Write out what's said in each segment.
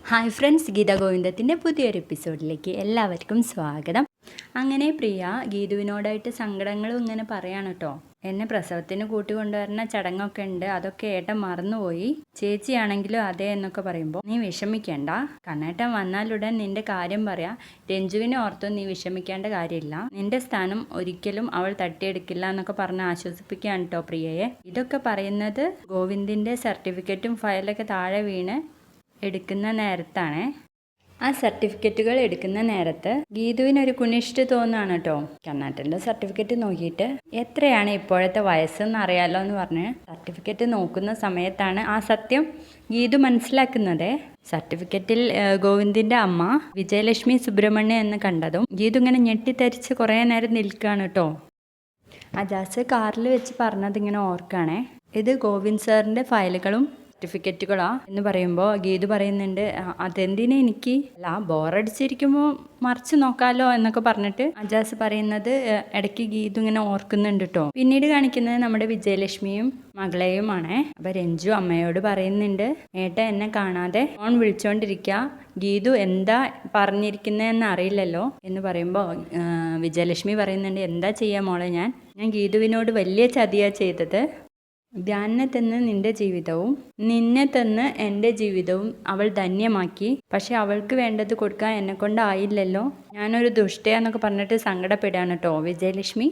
Hi friends, Geetha ഗോവിന്ദത്തിൻ്റെ പുതിയൊരു എപ്പിസോഡിലേക്ക് എല്ലാവർക്കും സ്വാഗതം. അങ്ങനെ പ്രിയ ഗീതുവിനോടായിട്ട് സങ്കടങ്ങളും ഇങ്ങനെ പറയാണ് കേട്ടോ. എന്നെ പ്രസവത്തിന് കൂട്ടിക്കൊണ്ടുവരുന്ന ചടങ്ങൊക്കെ ഉണ്ട്, അതൊക്കെ ഏട്ടൻ മറന്നുപോയി. ചേച്ചിയാണെങ്കിലും അതേ എന്നൊക്കെ പറയുമ്പോൾ നീ വിഷമിക്കേണ്ട, കണ്ണേട്ടൻ വന്നാലുടൻ നിന്റെ കാര്യം പറയാ. രഞ്ജുവിനെ ഓർത്തും നീ വിഷമിക്കേണ്ട കാര്യമില്ല, നിന്റെ സ്ഥാനം ഒരിക്കലും അവൾ തട്ടിയെടുക്കില്ല എന്നൊക്കെ പറഞ്ഞ് ആശ്വസിപ്പിക്കുകയാണ് കേട്ടോ പ്രിയയെ. ഇതൊക്കെ പറയുന്നത് ഗോവിന്ദിൻ്റെ സർട്ടിഫിക്കറ്റും ഫയലൊക്കെ താഴെ വീണ് എടുക്കുന്ന നേരത്താണ്. ആ സർട്ടിഫിക്കറ്റുകൾ എടുക്കുന്ന നേരത്ത് ഗീതുവിനൊരു കുനിഷ്ട് തോന്നാണ് കേട്ടോ. കർണാടൻ്റെ സർട്ടിഫിക്കറ്റ് നോക്കിയിട്ട് എത്രയാണ് ഇപ്പോഴത്തെ വയസ്സെന്ന് അറിയാലോ എന്ന് പറഞ്ഞ് സർട്ടിഫിക്കറ്റ് നോക്കുന്ന സമയത്താണ് ആ സത്യം ഗീതു മനസ്സിലാക്കുന്നത്. സർട്ടിഫിക്കറ്റിൽ ഗോവിന്ദിൻ്റെ അമ്മ വിജയലക്ഷ്മി സുബ്രഹ്മണ്യം എന്ന് കണ്ടതും ഗീതു ഇങ്ങനെ ഞെട്ടിത്തരിച്ച് കുറേ നേരം നിൽക്കുകയാണ് കേട്ടോ. അജാസ് കാറിൽ വെച്ച് പറഞ്ഞത് ഇങ്ങനെ ഓർക്കാണേ, ഇത് ഗോവിന്ദ് സാറിൻ്റെ ഫയലുകളും സർട്ടിഫിക്കറ്റുകളാ എന്ന് പറയുമ്പോൾ ഗീതു പറയുന്നുണ്ട്, അതെന്തിനാ എനിക്ക് അല്ല ബോറടിച്ചിരിക്കുമ്പോൾ മറിച്ച് നോക്കാലോ എന്നൊക്കെ പറഞ്ഞിട്ട് അജാസ് പറയുന്നത് ഇടയ്ക്ക് ഗീതു ഇങ്ങനെ ഓർക്കുന്നുണ്ട് കേട്ടോ. പിന്നീട് കാണിക്കുന്നത് നമ്മുടെ വിജയലക്ഷ്മിയും മകളെയുമാണ്. അപ്പൊ രഞ്ജു അമ്മയോട് പറയുന്നുണ്ട്, ഏട്ട എന്നെ കാണാതെ ഫോൺ വിളിച്ചോണ്ടിരിക്കുക, ഗീതു എന്താ പറഞ്ഞിരിക്കുന്നതെന്ന് അറിയില്ലല്ലോ എന്ന് പറയുമ്പോൾ വിജയലക്ഷ്മി പറയുന്നുണ്ട്, എന്താ ചെയ്യാ മോളെ, ഞാൻ ഗീതുവിനോട് വലിയ ചതിയാ ചെയ്തത്. ധ്യാനെ തന്ന് നിന്റെ ജീവിതവും നിന്നെ തന്ന് എൻ്റെ ജീവിതവും അവൾ ധന്യമാക്കി, പക്ഷെ അവൾക്ക് വേണ്ടത് കൊടുക്കാൻ എന്നെ കൊണ്ടായില്ലല്ലോ, ഞാനൊരു ദുഷ്ടയാന്നൊക്കെ പറഞ്ഞിട്ട് സങ്കടപ്പെടുകയാണ് കേട്ടോ വിജയലക്ഷ്മി.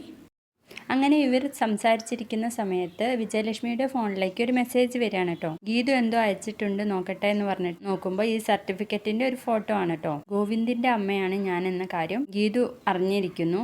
അങ്ങനെ ഇവർ സംസാരിച്ചിരിക്കുന്ന സമയത്ത് വിജയലക്ഷ്മിയുടെ ഫോണിലേക്ക് ഒരു മെസ്സേജ് വരികയാണ് കേട്ടോ. ഗീതു എന്തോ അയച്ചിട്ടുണ്ട്, നോക്കട്ടെ എന്ന് പറഞ്ഞിട്ട് നോക്കുമ്പോൾ ഈ സർട്ടിഫിക്കറ്റിന്റെ ഒരു ഫോട്ടോ ആണ് കേട്ടോ. ഗോവിന്ദിന്റെ അമ്മയാണ് ഞാൻ എന്ന കാര്യം ഗീതു അറിഞ്ഞിരിക്കുന്നു.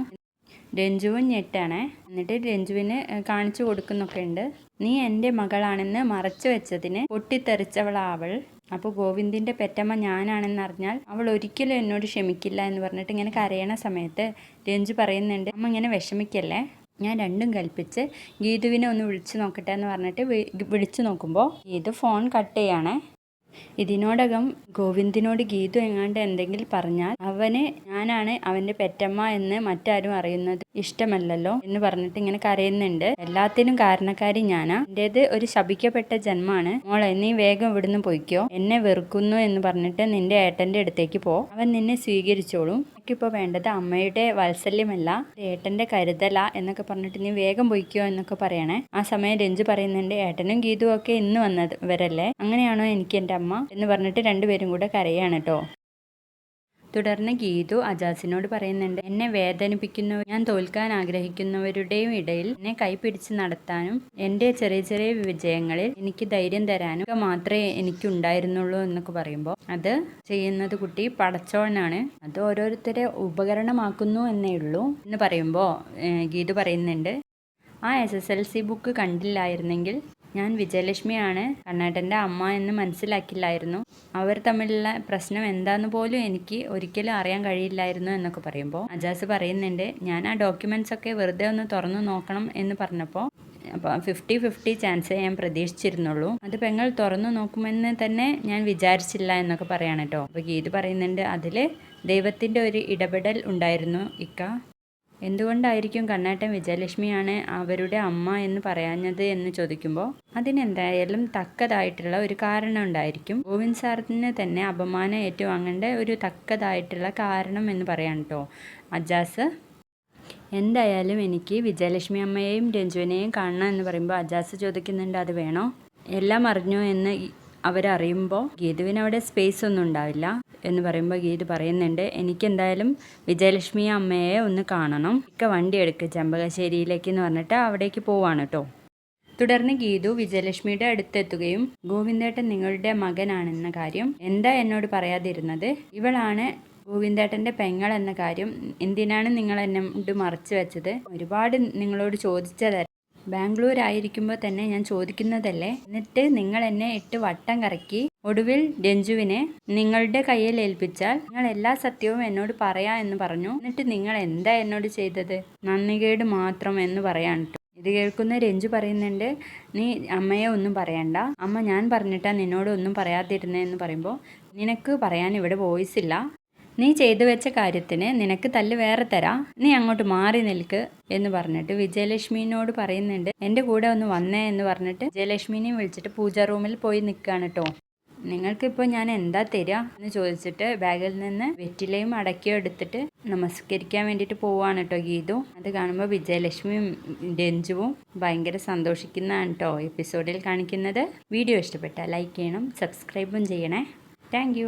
രഞ്ജുവും ഞെട്ടാണ്. എന്നിട്ട് രഞ്ജുവിന് കാണിച്ചു കൊടുക്കുന്നൊക്കെ ഉണ്ട്. നീ എൻ്റെ മകളാണെന്ന് മറച്ചു വെച്ചതിന് പൊട്ടിത്തെറിച്ചവളാവൾ. അപ്പോൾ ഗോവിന്ദിൻ്റെ പെറ്റമ്മ ഞാനാണെന്ന് അറിഞ്ഞാൽ അവൾ ഒരിക്കലും എന്നോട് ക്ഷമിക്കില്ല എന്ന് പറഞ്ഞിട്ട് ഇങ്ങനെ കരയണ സമയത്ത് രഞ്ജു പറയുന്നുണ്ട്, അമ്മ ഇങ്ങനെ വിഷമിക്കല്ലേ, ഞാൻ രണ്ടും കൽപ്പിച്ച് ഗീതുവിനെ ഒന്ന് വിളിച്ചു നോക്കട്ടെ എന്ന് പറഞ്ഞിട്ട് വിളിച്ചു നോക്കുമ്പോൾ ഗീതു ഫോൺ കട്ട് ചെയ്യാണ്. ഇതിനോടകം ഗോവിന്ദിനോട് ഗീതു എങ്ങാണ്ട് എന്തെങ്കിലും പറഞ്ഞാൽ അവന് ഞാനാണ് അവൻ്റെ പെറ്റമ്മ എന്ന് മറ്റാരും അറിയുന്നത് ഇഷ്ടമല്ലല്ലോ എന്ന് പറഞ്ഞിട്ട് ഇങ്ങനെ കരയുന്നുണ്ട്. എല്ലാത്തിനും കാരണക്കാരി ഞാനാ, എൻ്റേത് ഒരു ശപിക്കപ്പെട്ട ജന്മാണ്, മോളെ നീ വേഗം ഇവിടുന്ന് പോയിക്കോ, എന്നെ വെറുക്കുന്നു എന്ന് പറഞ്ഞിട്ട് നിന്റെ ഏട്ടൻ്റെ അടുത്തേക്ക് പോ, അവൻ നിന്നെ സ്വീകരിച്ചോളും, എനിക്കിപ്പോൾ വേണ്ടത് അമ്മയുടെ വാത്സല്യമല്ല ഏട്ടൻ്റെ കരുതല എന്നൊക്കെ പറഞ്ഞിട്ട് നീ വേഗം പോയിക്കോ എന്നൊക്കെ പറയണേ. ആ സമയം രഞ്ജു പറയുന്നുണ്ട്, ഏട്ടനും ഗീതുവും ഒക്കെ ഇന്ന് വന്നവരല്ലേ, അങ്ങനെയാണോ എനിക്ക് എൻ്റെ അമ്മ എന്ന് പറഞ്ഞിട്ട് രണ്ടുപേരും കൂടെ കരയാണ് കേട്ടോ. തുടർന്ന് ഗീതു അജാസിനോട് പറയുന്നുണ്ട്, എന്നെ വേദനിപ്പിക്കുന്നവർ ഞാൻ തോൽക്കാൻ ആഗ്രഹിക്കുന്നവരുടെയും ഇടയിൽ എന്നെ കൈപിടിച്ച് നടത്താനും എൻ്റെ ചെറിയ ചെറിയ വിജയങ്ങളിൽ എനിക്ക് ധൈര്യം തരാനും ഒക്കെ മാത്രമേ എനിക്കുണ്ടായിരുന്നുള്ളൂ എന്നൊക്കെ പറയുമ്പോൾ അത് ചെയ്യുന്നത് കുട്ടി പടച്ചോനാണ്, അത് ഓരോരുത്തരെ ഉപകരണമാക്കുന്നു എന്നേ ഉള്ളൂ എന്ന് പറയുമ്പോൾ ഗീതു പറയുന്നുണ്ട്, ആ SSLC ബുക്ക് കണ്ടില്ലായിരുന്നെങ്കിൽ ഞാൻ വിജയലക്ഷ്മിയാണ് കണ്ണേട്ടൻ്റെ അമ്മ എന്ന് മനസ്സിലാക്കില്ലായിരുന്നു, അവർ തമ്മിലുള്ള പ്രശ്നം എന്താന്ന് പോലും എനിക്ക് ഒരിക്കലും അറിയാൻ കഴിയില്ലായിരുന്നു എന്നൊക്കെ പറയുമ്പോൾ അജാസ് പറയുന്നുണ്ട്, ഞാൻ ആ ഡോക്യുമെൻറ്റ്സ് ഒക്കെ വെറുതെ ഒന്ന് തുറന്നു നോക്കണം എന്ന് പറഞ്ഞപ്പോൾ അപ്പോൾ 50-50 ചാൻസേ ഞാൻ പ്രതീക്ഷിച്ചിരുന്നുള്ളൂ, അത് പെങ്ങൾ തുറന്നു നോക്കുമെന്ന് തന്നെ ഞാൻ വിചാരിച്ചില്ല എന്നൊക്കെ പറയാണ് കേട്ടോ. അപ്പോൾ ഗീത് പറയുന്നുണ്ട്, അതിൽ ദൈവത്തിൻ്റെ ഒരു ഇടപെടൽ ഉണ്ടായിരുന്നു ഇക്ക, എന്തുകൊണ്ടായിരിക്കും കണ്ണേട്ടൻ വിജയലക്ഷ്മിയാണ് അവരുടെ അമ്മ എന്ന് പറയാഞ്ഞത് എന്ന് ചോദിക്കുമ്പോൾ അതിനെന്തായാലും തക്കതായിട്ടുള്ള ഒരു കാരണം ഉണ്ടായിരിക്കും, ഗോവിന്ദ് സാറിന് തന്നെ അപമാനം ഏറ്റുവാങ്ങേണ്ട ഒരു തക്കതായിട്ടുള്ള കാരണം എന്ന് പറയാൻ കേട്ടോ അജാസ്. എന്തായാലും എനിക്ക് വിജയലക്ഷ്മി അമ്മയെയും രഞ്ജുവിനെയും കാണണം എന്ന് പറയുമ്പോൾ അജാസ് ചോദിക്കുന്നുണ്ട്, അത് വേണോ, എല്ലാം അറിഞ്ഞു എന്ന് അവരറിയുമ്പോൾ ഗീതുവിന് അവിടെ സ്പേസ് ഒന്നും ഉണ്ടാവില്ല എന്ന് പറയുമ്പോൾ ഗീതു പറയുന്നുണ്ട്, എനിക്കെന്തായാലും വിജയലക്ഷ്മി അമ്മയെ ഒന്ന് കാണണം, ഇക്ക വണ്ടി എടുക്ക് ചെമ്പകശ്ശേരിയിലേക്ക് എന്ന് പറഞ്ഞിട്ട് അവിടേക്ക് പോവാണ് കേട്ടോ. തുടർന്ന് ഗീതു വിജയലക്ഷ്മിയുടെ അടുത്തെത്തുകയും ഗോവിന്ദേട്ടൻ നിങ്ങളുടെ മകനാണെന്ന കാര്യം എന്താ എന്നോട് പറയാതിരുന്നത്, ഇവളാണ് ഗോവിന്ദേട്ടൻ്റെ പെങ്ങൾ എന്ന കാര്യം എന്തിനാണ് നിങ്ങൾ എന്നോട് മറച്ചു വെച്ചത്, ഒരുപാട് നിങ്ങളോട് ചോദിച്ചതല്ല, ബാംഗ്ലൂർ ആയിരിക്കുമ്പോൾ തന്നെ ഞാൻ ചോദിക്കുന്നതല്ലേ, എന്നിട്ട് നിങ്ങൾ എന്നെ 8 വട്ടം കറക്കി ഒടുവിൽ രഞ്ജുവിനെ നിങ്ങളുടെ കയ്യിൽ ഏൽപ്പിച്ചാൽ നിങ്ങൾ എല്ലാ സത്യവും എന്നോട് പറയാ എന്ന് പറഞ്ഞു, എന്നിട്ട് നിങ്ങൾ എന്താ എന്നോട് ചെയ്തത്, നന്ദികേട് മാത്രം എന്ന് പറയാൻ കേട്ടോ. ഇത് കേൾക്കുന്ന രഞ്ജു പറയുന്നുണ്ട്, നീ അമ്മയെ ഒന്നും പറയണ്ട, അമ്മ ഞാൻ പറഞ്ഞിട്ടാ നിന്നോട് ഒന്നും പറയാതിരുന്നതെന്ന് പറയുമ്പോൾ നിനക്ക് പറയാൻ ഇവിടെ വോയിസ് ഇല്ല, നീ ചെയ്തു വെച്ച കാര്യത്തിന് നിനക്ക് തല്ല് വേറെ തരാം, നീ അങ്ങോട്ട് മാറി നിൽക്ക് എന്ന് പറഞ്ഞിട്ട് വിജയലക്ഷ്മിനോട് പറയുന്നുണ്ട്, എൻ്റെ കൂടെ ഒന്ന് വന്നേ എന്ന് പറഞ്ഞിട്ട് വിജയലക്ഷ്മിനെയും വിളിച്ചിട്ട് പൂജാ റൂമിൽ പോയി നിൽക്കുകയാണ് കേട്ടോ. നിങ്ങൾക്കിപ്പോൾ ഞാൻ എന്താ തരിക എന്ന് ചോദിച്ചിട്ട് ബാഗിൽ നിന്ന് വെറ്റിലയും അടയ്ക്കയും എടുത്തിട്ട് നമസ്കരിക്കാൻ വേണ്ടിയിട്ട് പോവാണ് കേട്ടോ ഗീതു. അത് കാണുമ്പോൾ വിജയലക്ഷ്മിയും രഞ്ജുവും ഭയങ്കര സന്തോഷിക്കുന്നതാണ് കേട്ടോ എപ്പിസോഡിൽ കാണിക്കുന്നത്. വീഡിയോ ഇഷ്ടപ്പെട്ടാൽ ലൈക്ക് ചെയ്യണം, സബ്സ്ക്രൈബും ചെയ്യണേ. താങ്ക്